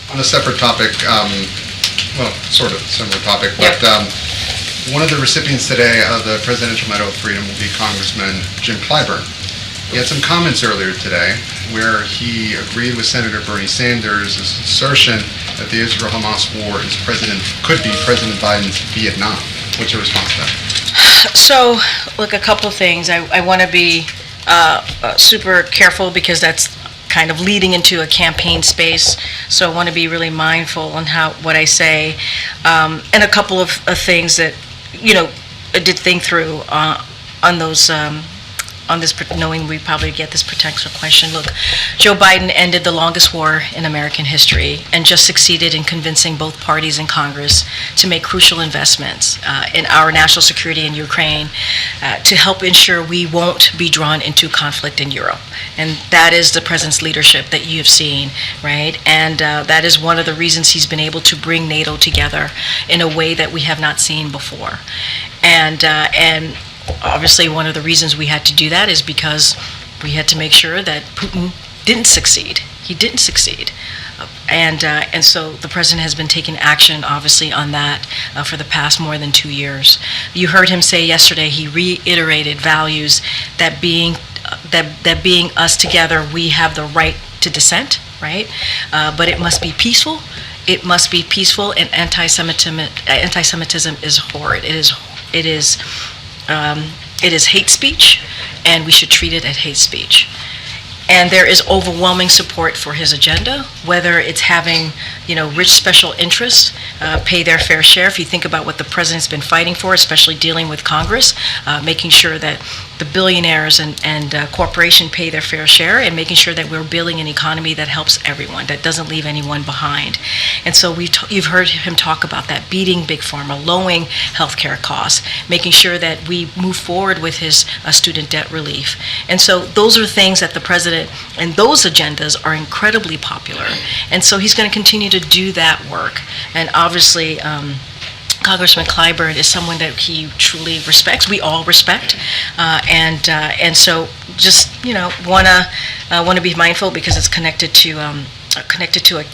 On a separate topic, well, sort of similar topic, but one of the recipients today of the Presidential Medal of Freedom will be Congressman Jim Clyburn. He had some comments earlier today where he agreed with Senator Bernie Sanders' assertion that the Israel Hamas war could be President Biden's Vietnam. What's your response to that? So, look, a couple of things. I want to be super careful because that's kind of leading into a campaign space. So I want to be really mindful on what I say, and a couple of things that I did think through on those. On this, knowing we probably get this potential question. Look, Joe Biden ended the longest war in American history and just succeeded in convincing both parties in Congress to make crucial investments in our national security in Ukraine to help ensure we won't be drawn into conflict in Europe. And that is the president's leadership that you have seen, right? And that is one of the reasons he's been able to bring NATO together in a way that we have not seen before. And obviously, one of the reasons we had to do that is because we had to make sure that Putin didn't succeed. He didn't succeed. And so the president has been taking action, obviously, on that for the past more than 2 years. You heard him say yesterday, he reiterated values that being us together, we have the right to dissent, right? But it must be peaceful. It must be peaceful, and anti-Semitism is horrid. It is hate speech, and we should treat it as hate speech. And there is overwhelming support for his agenda, whether it's having, rich special interests pay their fair share. If you think about what the president's been fighting for, especially dealing with Congress, making sure that the billionaires and corporations pay their fair share, and making sure that we're building an economy that helps everyone, that doesn't leave anyone behind. And so you've heard him talk about that, beating big pharma, lowering healthcare costs, making sure that we move forward with his student debt relief. And so those are things that the president and those agendas are incredibly popular. And so he's going to continue to do that work. And obviously, Congressman Clyburn is someone that he truly respects. We all respect, and so just want to be mindful because it's connected to a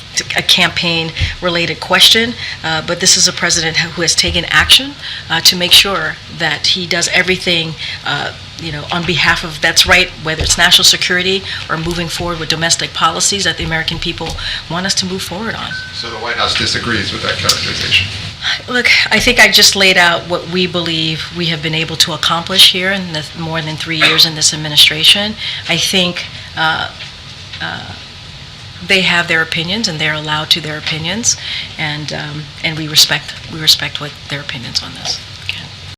campaign-related question. But this is a president who has taken action to make sure that he does everything on behalf of, that's right, whether it's national security or moving forward with domestic policies that the American people want us to move forward on. So the White House disagrees with that characterization? Look, I think I just laid out what we believe we have been able to accomplish here in the more than 3 years in this administration. I think they have their opinions, and they're allowed to their opinions, and we respect what their opinions on this.